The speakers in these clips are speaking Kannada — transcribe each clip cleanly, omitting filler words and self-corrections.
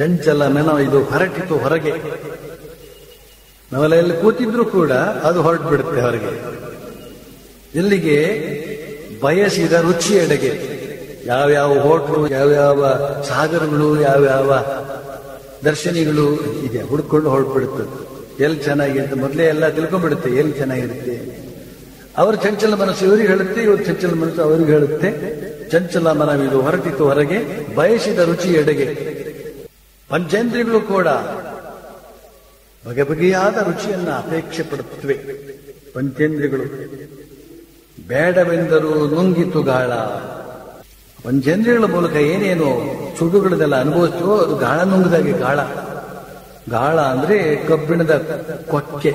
ಚಂಚಲ ಮನ ಇದು ಹೊರಟಿತು ಹೊರಗೆ. ನಾವೆಲ್ಲ ಎಲ್ಲಿ ಕೂತಿದ್ರು ಕೂಡ ಅದು ಹೊರಟು ಬಿಡುತ್ತೆ ಹೊರಗೆ. ಇಲ್ಲಿಗೆ ಬಯಸಿದ ರುಚಿಯೆಡೆಗೆ. ಯಾವ್ಯಾವ ಹೋಟ್ಲು, ಯಾವ್ಯಾವ ಸಾಗರಗಳು, ಯಾವ್ಯಾವ ದರ್ಶನಿಗಳು ಇದೆ ಹುಡ್ಕೊಂಡು ಹೊರಟ್ಬಿಡುತ್ತೆ. ಎಲ್ಲಿ ಚೆನ್ನಾಗಿರುತ್ತೆ ಮೊದಲೇ ಎಲ್ಲ ತಿಳ್ಕೊಂಡ್ಬಿಡುತ್ತೆ ಎಲ್ಲಿ ಚೆನ್ನಾಗಿರುತ್ತೆ. ಅವ್ರ ಚಂಚಲ ಮನಸ್ಸು ಇವರಿಗೆ ಹೇಳುತ್ತೆ, ಇವ್ರ ಚಂಚಲ ಮನಸ್ಸು ಅವರಿಗೆ ಹೇಳುತ್ತೆ. ಚಂಚಲ ಮನವಿದು ಹೊರಟಿತು ಹೊರಗೆ, ಬಯಸಿದ ರುಚಿ ಎಡೆಗೆ. ಪಂಚೇಂದ್ರಿಯಗಳು ಕೂಡ ಬಗೆ ಬಗೆಯಾದ ರುಚಿಯನ್ನ ಅಪೇಕ್ಷೆ ಪಡುತ್ತವೆ. ಪಂಚೇಂದ್ರಿಯಗಳು ಬೇಡವೆಂದರೂ ನುಂಗಿತು ಗಾಳ. ಪಂಚೇಂದ್ರಿಯಗಳ ಮೂಲಕ ಏನೇನು ಸುಡುಗಳನ್ನೆಲ್ಲ ಅನುಭವಿಸ್ತೀವೋ ಅದು ಗಾಳ ನುಂಗಿದಾಗೆ. ಗಾಳ ಅಂದ್ರೆ ಕಬ್ಬಿಣದ ಕೊಕ್ಕೆ,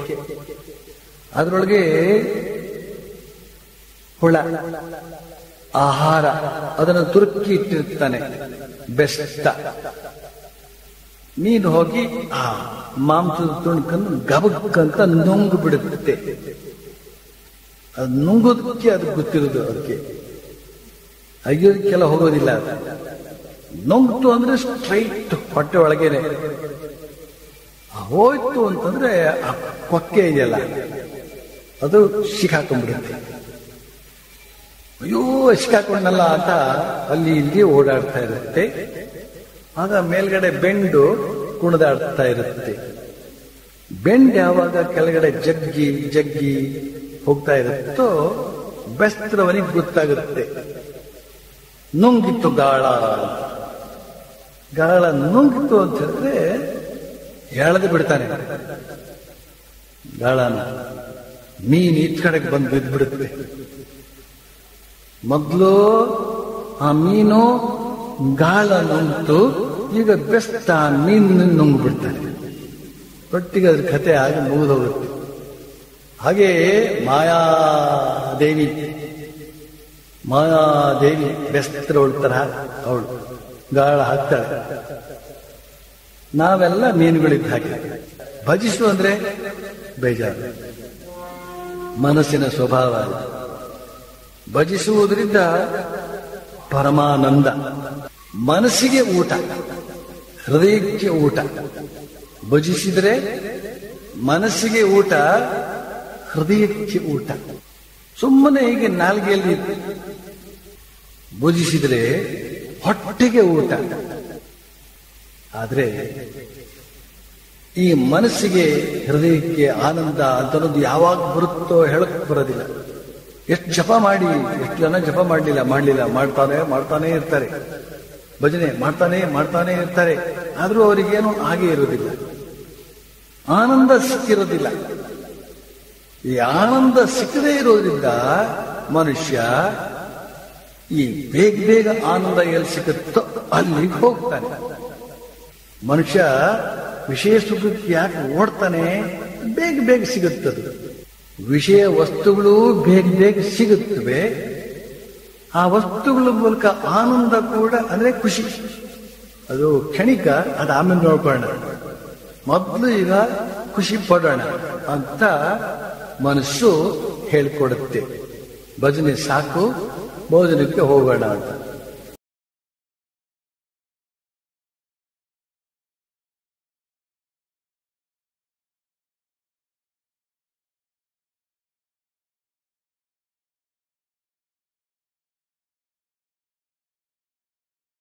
ಅದರೊಳಗೆ ಹುಳ, ಆಹಾರ, ಅದನ್ನು ತುರುಕಿ ಇಟ್ಟಿರ್ತಾನೆ ಬೆಸ್ತ. ನೀನು ಹೋಗಿ ಆ ಮಾಂಸದ ತುಣುಕನ್ನು ಗಬಕ್ಕಂತ ನುಂಗು ಬಿಡುತ್ತೆ. ಅದು ನುಂಗೋದಕ್ಕೆ ಅದು ಗೊತ್ತಿರೋದು. ಅದಕ್ಕೆ ಅಯ್ಯೋದಕ್ಕೆಲ್ಲ ಹೋಗೋದಿಲ್ಲ. ನುಂಗ್ತು ಅಂದ್ರೆ ಸ್ಟ್ರೈಟ್ ಹೊಟ್ಟೆ ಒಳಗೇನೆ. ಹೋಯ್ತು ಅಂತಂದ್ರೆ ಆ ಕೊಕ್ಕೆ ಇದೆಯಲ್ಲ ಅದು ಸಿಕ್ಕಾಕೊಂಡ್ಬಿಡುತ್ತೆ. ಅಯ್ಯೋ ಸಿಕ್ಕಾಕೊಂಡಲ್ಲ ಅಂತ ಅಲ್ಲಿ ಇಲ್ಲಿ ಓಡಾಡ್ತಾ ಇರುತ್ತೆ. ಆಗ ಮೇಲ್ಗಡೆ ಬೆಂಡು ಕುಣಿದಾಡ್ತಾ ಇರುತ್ತೆ. ಬೆಂಡ್ ಯಾವಾಗ ಕೆಳಗಡೆ ಜಗ್ಗಿ ಜಗ್ಗಿ ಹೋಗ್ತಾ ಇರುತ್ತೋ ಬೆಸ್ತರವನಿಗೆ ಗೊತ್ತಾಗುತ್ತೆ. ನುಂಗಿತ್ತು ಗಾಳ. ಗಾಳ ನುಂಗಿತ್ತು ಅಂತ ಹೇಳಿದ್ರೆ ಎಳೆದು ಬಿಡ್ತಾನೆ ಗಾಳನ. ಮೀನು ಈ ಕಡೆಗೆ ಬಂದು ಬಿದ್ದುಬಿಡುತ್ತೆ. ಮೊದಲು ಆ ಮೀನು ಗಾಳ ನುಂಗ್ತು, ಈಗ ಬೆಸ್ತ ಮೀನು ನುಂಗ್ಬಿಡ್ತಾನೆ. ಒಟ್ಟಿಗೆ ಅದ್ರ ಕಥೆ ಆಗಿ ಮುಗಿದೋಗುತ್ತೆ. ಹಾಗೆ ಮಾಯಾದೇವಿ ಬೆಸ್ತರವಳ ತರಹ ಅವಳು ಗಾಳ ಹಾಕ್ತಾಳೆ. ನಾವೆಲ್ಲ ಮೀನುಗಳಿದ್ದ ಹಾಗೆ. ಭಜಿಸು ಅಂದ್ರೆ ಬೇಜಾರು, ಮನಸ್ಸಿನ ಸ್ವಭಾವ. ಭಜಿಸುವುದರಿಂದ ಪರಮಾನಂದ. ಮನಸ್ಸಿಗೆ ಊಟ, ಹೃದಯಕ್ಕೆ ಊಟ. ಭಜಿಸಿದರೆ ಮನಸ್ಸಿಗೆ ಊಟ, ಹೃದಯಕ್ಕೆ ಊಟ. ಸುಮ್ಮನೆ ಹೀಗೆ ನಾಲ್ಗೆಯಲ್ಲಿ ಭುಜಿಸಿದರೆ ಹೊಟ್ಟೆಗೆ ಊಟ. ಆದ್ರೆ ಈ ಮನಸ್ಸಿಗೆ ಹೃದಯಕ್ಕೆ ಆನಂದ ಅಂತನ್ನೋದು ಯಾವಾಗ ಬರುತ್ತೋ ಹೇಳಕ್ ಬರೋದಿಲ್ಲ. ಎಷ್ಟು ಜಪ ಮಾಡಿ, ಎಷ್ಟು ಜನ ಜಪ ಮಾಡಲಿಲ್ಲ ಮಾಡ್ತಾನೆ ಇರ್ತಾರೆ. ಭಜನೆ ಮಾಡ್ತಾನೆ ಇರ್ತಾರೆ. ಆದ್ರೂ ಅವರಿಗೇನು ಹಾಗೆ ಇರೋದಿಲ್ಲ, ಆನಂದ ಸಿಕ್ಕಿರೋದಿಲ್ಲ. ಈ ಆನಂದ ಸಿಕ್ಕದೇ ಇರೋದ್ರಿಂದ ಮನುಷ್ಯ ಈ ಬೇಗ ಆನಂದ ಎಲ್ಲಿ ಸಿಗುತ್ತೋ ಅಲ್ಲಿಗೆ ಹೋಗ್ತಾನೆ. ಮನುಷ್ಯ ವಿಷಯ ಸುಖಕ್ಕೆ ಯಾಕೆ ಓಡ್ತಾನೆ? ಬೇಗ ಸಿಗುತ್ತದೆ. ವಿಷಯ ವಸ್ತುಗಳು ಬೇಗ ಸಿಗುತ್ತವೆ. ಆ ವಸ್ತುಗಳ ಮೂಲಕ ಆನಂದ ಕೂಡ ಅಂದ್ರೆ ಖುಷಿ, ಅದು ಕ್ಷಣಿಕ. ಅದು ಆಮೇಲೆ ನೋಡ್ಕೊಳ್ಳೋಣ, ಮೊದಲು ಈಗ ಖುಷಿ ಪಡೋಣ ಅಂತ ಮನಸ್ಸು ಹೇಳ್ಕೊಡುತ್ತೆ. ಭಜನೆ ಸಾಕು, ಭೋಜನಕ್ಕೆ ಹೋಗೋಣ ಅಂತ.